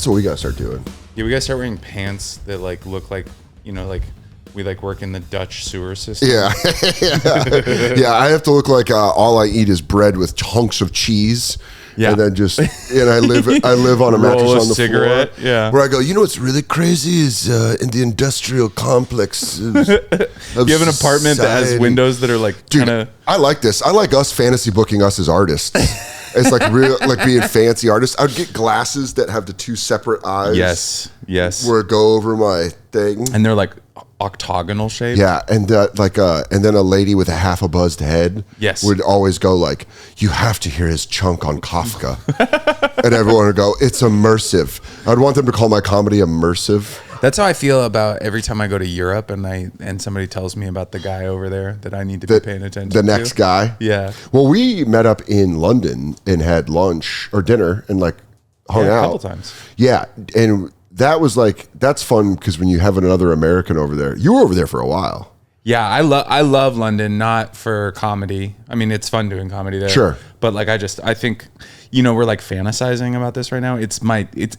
That's what we gotta start doing. Yeah, we gotta start wearing pants that like look like, like we like work in the Dutch sewer system. Yeah. Yeah, I have to look like all I eat is bread with hunks of cheese. Yeah. And then I live on a mattress on the cigarette, floor. Yeah. Where I go, what's really crazy is in the industrial complex. Of you have an apartment that has windows that are like Dude, kinda... I like this. I like us fantasy booking us as artists. It's like real, like being fancy artists. I'd get glasses that have the two separate eyes. Yes. Where it go over my thing. And they're like octagonal shape. Yeah, and and then a lady with a half a buzzed head would always go like, you have to hear his chunk on Kafka. And everyone would go, it's immersive. I'd want them to call my comedy immersive. That's how I feel about every time I go to Europe and somebody tells me about the guy over there that I need to be paying attention to. The next guy? Yeah. Well, we met up in London and had lunch or dinner and like hung out. A couple times. Yeah, and that was like, that's fun because when you have another American over there, you were over there for a while. Yeah, I love London, not for comedy. I mean, it's fun doing comedy there. Sure. But like, I think, we're like fantasizing about this right now. It's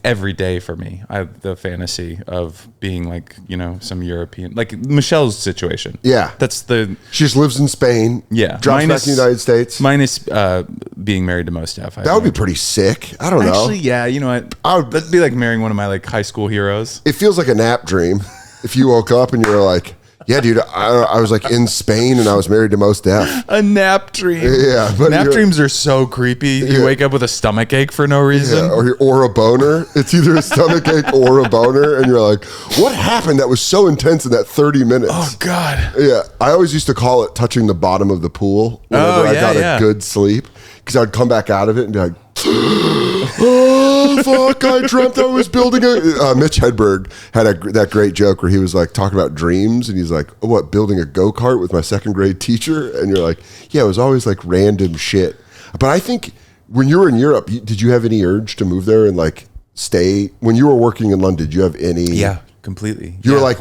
every day for me. I have the fantasy of being like, some European, like Michelle's situation. Yeah. She just lives in Spain. Yeah. Drops back in the United States. Minus being married to Mos Def. That would be pretty sick. I don't know. Actually, yeah. You know what? That'd be like marrying one of my like high school heroes. It feels like a nap dream. If you woke up and you were like, yeah, dude, I was like in Spain and I was married to Mos Def. A nap dream. Yeah. But nap dreams are so creepy. You wake up with a stomach ache for no reason. Yeah, or a boner. It's either a stomach ache or a boner. And you're like, what happened that was so intense in that 30 minutes? Oh, God. Yeah. I always used to call it touching the bottom of the pool whenever I got a good sleep. Because I'd come back out of it and be like, oh, fuck, I dreamt I was building a... Mitch Hedberg had that great joke where he was like talking about dreams and he's like, oh, what, building a go-kart with my second grade teacher? And you're like, yeah, it was always like random shit. But I think when you were in Europe, did you have any urge to move there and like stay? When you were working in London, did you have any... Yeah, completely. You were like...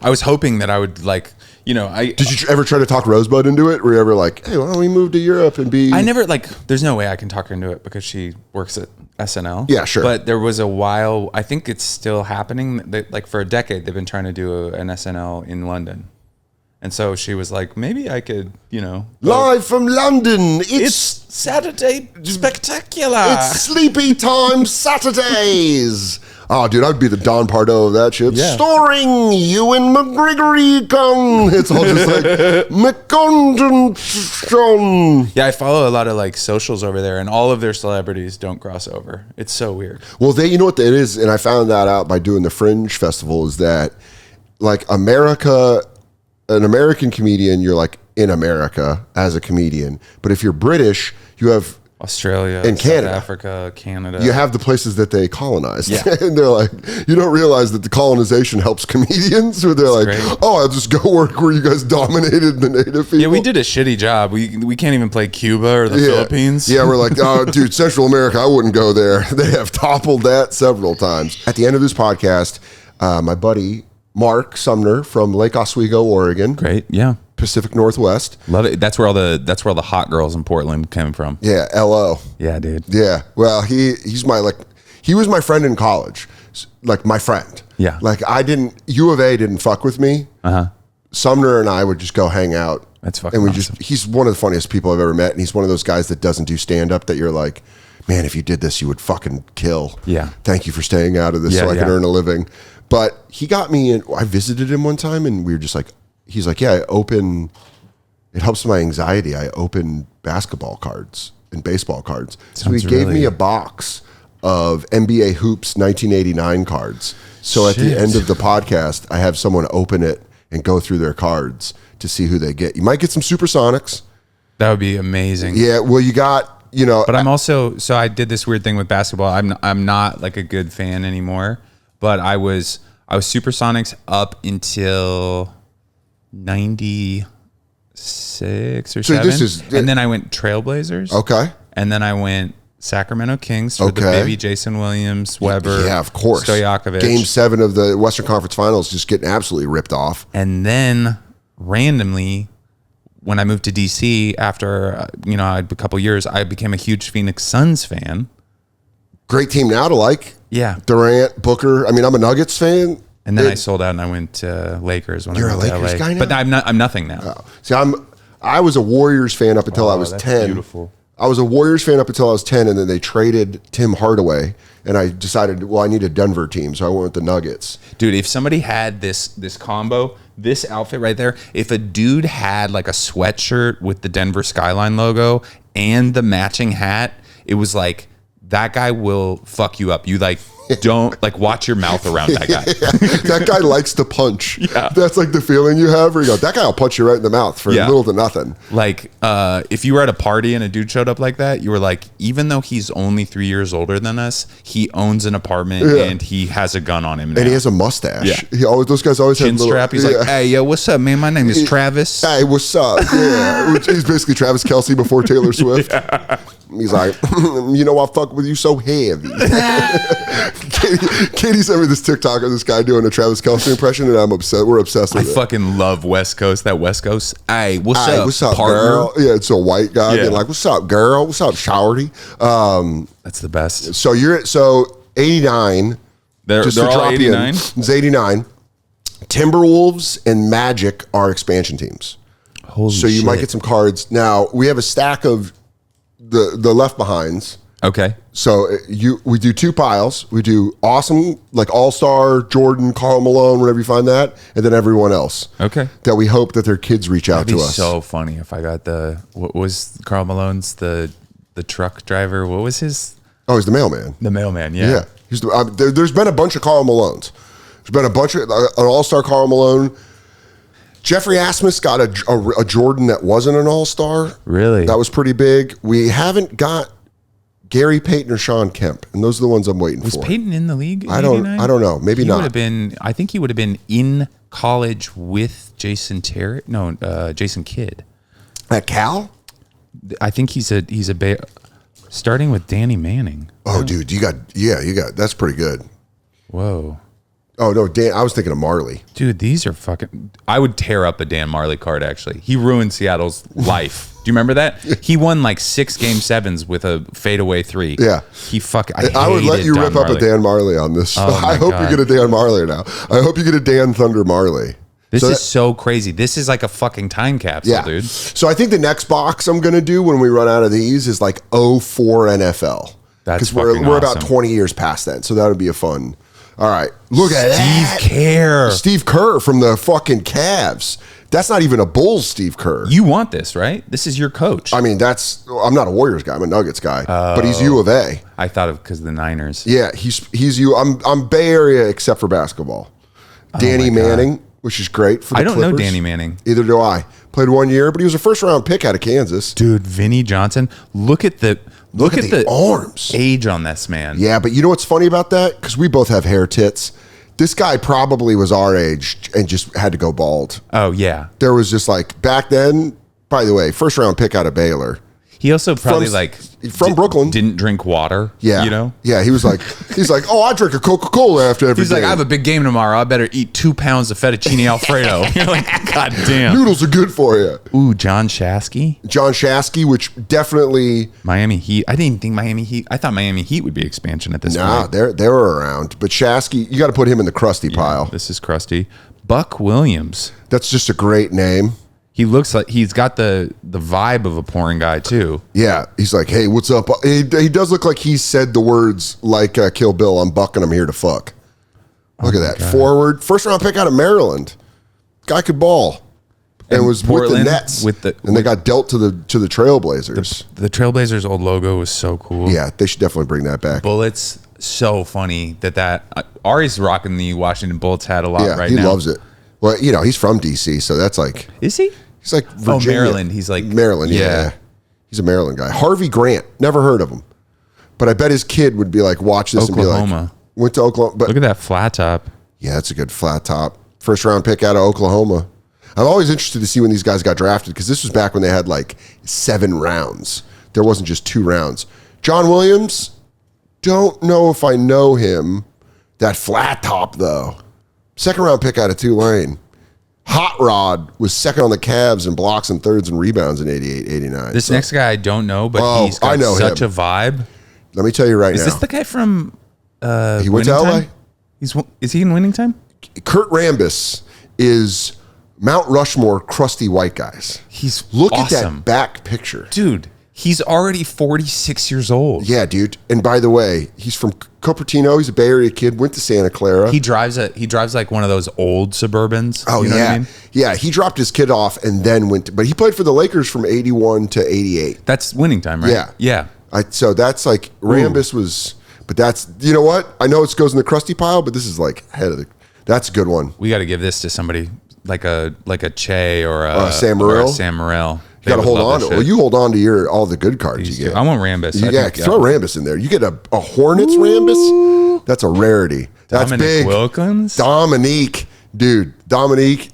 I was hoping that I would like... Did you ever try to talk Rosebud into it? Were you ever like, hey, why don't we move to Europe and be... I never, there's no way I can talk her into it because she works at SNL. Yeah, sure. But there was a while, I think it's still happening, like for a decade, they've been trying to do an SNL in London. And so she was like, maybe I could, Live from London. It's Saturday Spectacular. It's Sleepy Time Saturdays. Oh, dude, I'd be the Don Pardo of that shit. Yeah. Starring Ewan McGregory. It's all just like McCondon. Yeah, I follow a lot of like socials over there, and all of their celebrities don't cross over. It's so weird. Well, you know what it is, and I found that out by doing the Fringe Festival, is that like America, an American comedian, you're like in America as a comedian. But if you're British, you have... Australia, and Canada, South Africa, Canada. You have the places that they colonized. Yeah. And they're like, you don't realize that the colonization helps comedians, or they're like, great. Oh, I'll just go work where you guys dominated the native people. Yeah, we did a shitty job. We can't even play Cuba or the Philippines. Yeah, we're like, oh, dude, Central America, I wouldn't go there. They have toppled that several times. At the end of this podcast, my buddy, Mark Sumner from Lake Oswego, Oregon. Great, yeah. Pacific Northwest. Love it. That's where all the hot girls in Portland came from. Yeah, LO. Yeah, dude. Yeah. Well, he was my friend in college. Like my friend. Yeah. Like U of A didn't fuck with me. Uh-huh. Sumner and I would just go hang out. That's fucking awesome. He's one of the funniest people I've ever met, and he's one of those guys that doesn't do stand up that you're like, man, if you did this, you would fucking kill. Yeah. Thank you for staying out of this so I can earn a living. But he got me in. I visited him one time and we were just like, he's like, yeah, it helps my anxiety. I open basketball cards and baseball cards. So he gave me a box of NBA Hoops 1989 cards. So at the end of the podcast, I have someone open it and go through their cards to see who they get. You might get some Supersonics. That would be amazing. Yeah, well, you got, But I'm also, so I did this weird thing with basketball. I'm not like a good fan anymore, but I was Supersonics up until 96 or 7. And then I went Trailblazers. Okay. And then I went Sacramento Kings for the baby Jason Williams, Weber. Yeah, of course. Stojakovic. Game 7 of the Western Conference Finals just getting absolutely ripped off. And then randomly, when I moved to DC after, I had a couple years, I became a huge Phoenix Suns fan. Great team now to like. Yeah. Durant, Booker. I mean, I'm a Nuggets fan. And then I sold out and I went to Lakers. You're a Lakers guy now? But I'm nothing now. Oh. See, I was a Warriors fan up until I was 10. Beautiful. I was a Warriors fan up until I was 10, and then they traded Tim Hardaway, and I decided, well, I need a Denver team, so I went with the Nuggets. Dude, if somebody had this combo, this outfit right there, if a dude had like a sweatshirt with the Denver Skyline logo and the matching hat, it was like, that guy will fuck you up. You like don't like watch your mouth around that guy. That guy likes to punch. Yeah. That's like the feeling you have where you go, that guy will punch you right in the mouth for little to nothing. Like if you were at a party and a dude showed up like that, you were like, even though he's only 3 years older than us, he owns an apartment and he has has a gun on him now. And he has a mustache. Yeah. He always, those guys always Chin have little strap. He's like, hey, yo, what's up, man? My name is Travis. Hey, what's up? Yeah. He's basically Travis Kelce before Taylor Swift. He's like, you know, I fuck with you so heavy. Katie sent me this TikTok of this guy doing a Travis Kelce impression, and I'm obsessed. We're obsessed with it. I fucking love West Coast. That West Coast. Hey, what's up, partner? Girl? Yeah, it's a white guy being like, what's up, girl? What's up, shorty? That's the best. So you're 89. They're all 89. It's 89. Timberwolves and Magic are expansion teams. Holy so you shit. might get some cards. Now we have a stack of the left behinds. Okay. So we do two piles. We do awesome, like All-Star, Jordan, Karl Malone, whenever you find that, and then everyone else. Okay. That we hope that their kids reach out That'd to be us. so funny if I got what was Karl Malone's the truck driver? What was his? Oh, he's the mailman. The mailman. Yeah. Yeah. There's been a bunch of Karl Malones. There's been a bunch of an All-Star Karl Malone. Jeffrey Asmus got a Jordan that wasn't an All-Star. Really? That was pretty big. We haven't got Gary Payton or Sean Kemp, and those are the ones I'm waiting was for. Was Payton in the league? In I don't know. Maybe he not. Would have been. I think he would have been in college with Jason Terry. No, Jason Kidd. At Cal? I think he's a starting with Danny Manning. Oh, dude, you got that's pretty good. Whoa. Oh no, Dan! I was thinking of Marley. Dude, these are fucking. I would tear up a Dan Marley card. Actually, he ruined Seattle's life. Do you remember that? He won like 6 Game 7s with a fadeaway 3. Yeah, he fucking. I would let you rip up a Dan Marley on this. I hope you get a Dan Marley now. I hope you get a Dan Thunder Marley. This is so crazy. This is like a fucking time capsule, dude. So I think the next box I'm gonna do when we run out of these is like 04 NFL. That's we're about 20 years past that. So that would be a fun. All right, look at that. Steve Kerr from the fucking Cavs. That's not even a Bulls Steve Kerr. You want this, right? This is your coach. I mean, I'm not a Warriors guy. I'm a Nuggets guy. But he's U of A. I thought of because of the Niners. Yeah, he's U. I'm Bay Area except for basketball. Danny Manning, which is great for the Clippers. I don't know Danny Manning. Either do I. Played 1 year, but he was a first round pick out of Kansas. Dude, Vinny Johnson. Look at the arms. Age on this man. Yeah, but you know what's funny about that? Because we both have hair tits. This guy probably was our age and just had to go bald. Oh, yeah. There was just like, back then, by the way, first round pick out of Baylor. He also probably from Brooklyn. Didn't drink water. Yeah. You know? Yeah, he's like, oh, I drink a Coca-Cola after every day. He's like, I have a big game tomorrow. I better eat 2 pounds of fettuccine Alfredo. You're like, God damn. Noodles are good for you. Ooh, John Shasky, which definitely. Miami Heat. I didn't think Miami Heat. I thought Miami Heat would be expansion at this point. Nah, they were around. But Shasky, you got to put him in the crusty pile. This is crusty. Buck Williams. That's just a great name. He looks like he's got the vibe of a porn guy too. Yeah, he's like, hey, what's up? He does look like he said the words like Kill Bill. I'm Buck and I'm here to fuck. Look at that. God. Forward, first round pick out of Maryland. Guy could ball, and was Portland, with the Nets. And they got dealt to the Trailblazers. The Trailblazers old logo was so cool. Yeah, they should definitely bring that back. Bullets, so funny that Ari's rocking the Washington Bullets hat a lot right now. Yeah, he loves it. Well, you know, he's from DC, so that's like. Is he? He's like Virginia. Maryland. He's like Maryland. Yeah. He's a Maryland guy. Harvey Grant. Never heard of him, but I bet his kid would be like, watch this Oklahoma. And be like, went to Oklahoma. But look at that flat top. Yeah, that's a good flat top. First round pick out of Oklahoma. I'm always interested to see when these guys got drafted because this was back when they had like 7 rounds. There wasn't just 2 rounds. John Williams. Don't know if I know him. That flat top though. Second round pick out of Tulane. Hot Rod was second on the Cavs in blocks and thirds and rebounds in 88, 89. This next guy I don't know, but he's got such a vibe. Let me tell you right now. Is this the guy from he went to LA? Is he in Winning Time? Kurt Rambis is Mount Rushmore crusty white guys. Look at that back picture. Dude, he's already 46 years old. Yeah, dude. And by the way, he's from Cupertino. He's a Bay Area kid. Went to Santa Clara. He drives like one of those old Suburbans. Oh, you know yeah. what I mean? Yeah, he dropped his kid off and then but he played for the Lakers from 81 to 88. That's Winning Time, right? Yeah. Yeah. So that's like, Rambis was, but that's, you know what? I know it goes in the crusty pile, but this is like head of that's a good one. We got to give this to somebody like a Che or a Sam Morril. You got to hold on to. Well, you hold on to all the good cards you get. I want Rambis. Throw Rambis in there. You get a Hornets Rambis. That's a rarity. That's big. Wilkins? Dominique, dude. Dominique,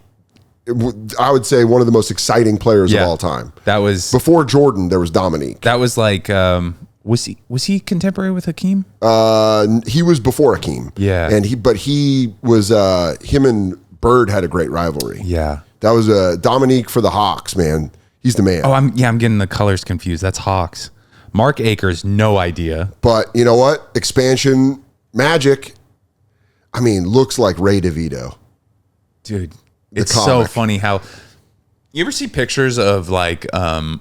I would say one of the most exciting players of all time. That was before Jordan. There was Dominique. That was like, was he contemporary with Hakeem? He was before Hakeem. Yeah, and he was him and Bird had a great rivalry. Yeah, that was Dominique for the Hawks, man. He's the man. Oh, I'm getting the colors confused. That's Hawks. Mark Akers, no idea. But you know what? Expansion Magic, I mean, looks like Ray DeVito. Dude, it's so funny how you ever see pictures of like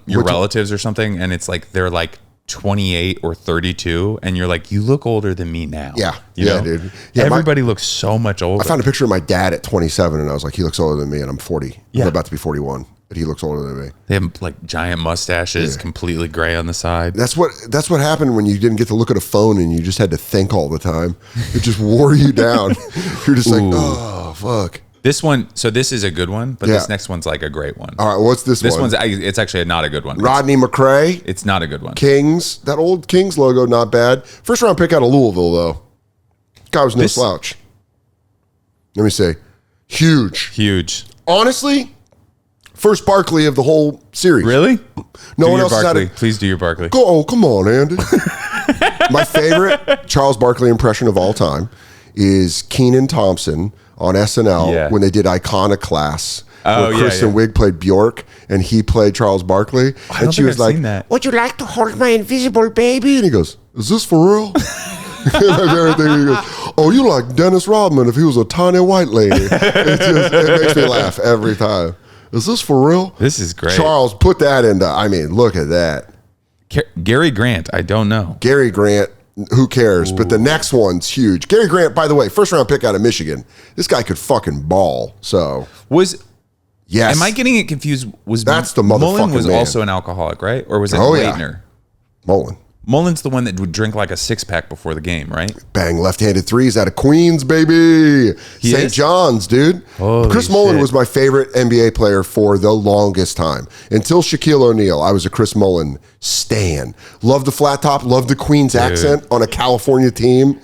your relatives or something, and it's like they're like 28 or 32, and you're like, you look older than me now. Yeah, you know? dude. Yeah, everybody looks so much older. I found a picture of my dad at 27, and I was like, he looks older than me, and I'm 40. Yeah. I'm about to be 41. But he looks older than me. They have like giant mustaches, completely gray on the side. That's what happened when you didn't get to look at a phone and you just had to think all the time. It just wore you down. You're just like, oh fuck. This one, so this is a good one, but this next one's like a great one. All right, what's this one? This one's it's actually not a good one. Rodney McRae. It's not a good one. Kings, that old Kings logo, not bad. First round pick out of Louisville though. Guy was no slouch. Let me say, huge. Honestly. First Barkley of the whole series. Really? No one else Barkley. had it. Please do your Barkley. Oh, come on, Andy. My favorite Charles Barkley impression of all time is Kenan Thompson on SNL when they did Iconoclast. Where Kristen Wiig played Bjork and he played Charles Barkley. And she was like, would you like to hold my invisible baby? And he goes, is this for real? My favorite thing, he goes, oh, you like Dennis Rodman if he was a tiny white lady. It makes me laugh every time. Is this for real? This is great. Charles, put that into, I mean, look at that. Gary Grant, I don't know. Gary Grant, who cares? Ooh. But the next one's huge. Gary Grant, by the way, first round pick out of Michigan. This guy could fucking ball. So yes. Am I getting it confused? That's the motherfucking Mullen was man. also an alcoholic, right? Or was it Leitner? Mullen. Mullen's the one that would drink like a 6-pack before the game, right? Bang, left-handed threes out of Queens, baby. St. John's, dude. Chris Mullen was my favorite NBA player for the longest time. Until Shaquille O'Neal, I was a Chris Mullen stan. Loved the flat top, loved the Queens accent on a California team.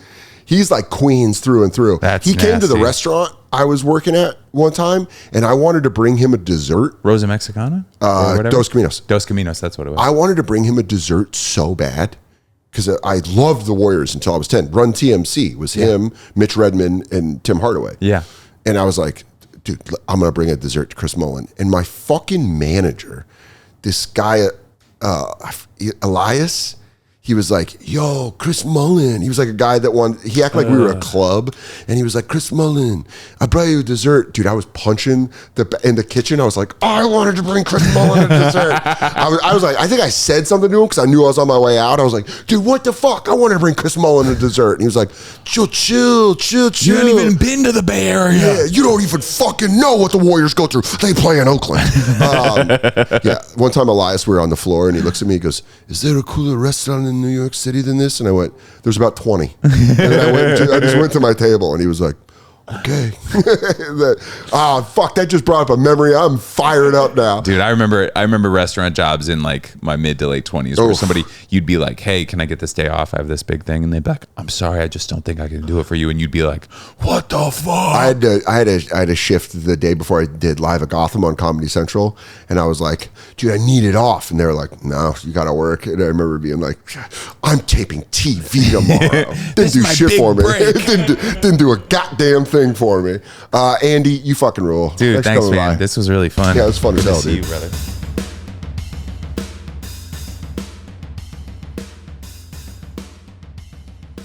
He's like Queens through and through. He came to the restaurant I was working at one time, and I wanted to bring him a dessert. Rosa Mexicana? Dos Caminos. Dos Caminos, that's what it was. I wanted to bring him a dessert so bad because I loved the Warriors until I was 10. Run TMC was him, Mitch Redmond, and Tim Hardaway. Yeah. And I was like, dude, I'm going to bring a dessert to Chris Mullen. And my fucking manager, this guy, Elias, he was like, yo, Chris Mullen. He was like a guy that he acted like we were a club. And he was like, Chris Mullen, I brought you a dessert. Dude, I was punching in the kitchen. I was like, I wanted to bring Chris Mullen a dessert. I was like, I think I said something to him because I knew I was on my way out. I was like, dude, what the fuck? I wanted to bring Chris Mullen a dessert. And he was like, chill. You haven't even been to the Bay Area. Yeah, you don't even fucking know what the Warriors go through. They play in Oakland. One time Elias, we were on the floor and he looks at me, he goes, is there a cooler restaurant in New York City than this? And I went, there's about 20. And then I just went to my table and he was like, okay. Fuck, that just brought up a memory. I'm fired up now. Dude, I remember restaurant jobs in like my mid to late 20s where somebody, you'd be like, hey, can I get this day off? I have this big thing. And they'd be like, I'm sorry, I just don't think I can do it for you. And you'd be like, what the fuck? I had a shift the day before I did Live at Gotham on Comedy Central. And I was like, dude, I need it off. And they were like, no, you got to work. And I remember being like, I'm taping TV tomorrow. Didn't do shit for me. didn't do a goddamn thing for me. Andy, you fucking rule. Dude, thanks, man. This was really fun. Yeah, it was fun to tell, See dude. you, brother.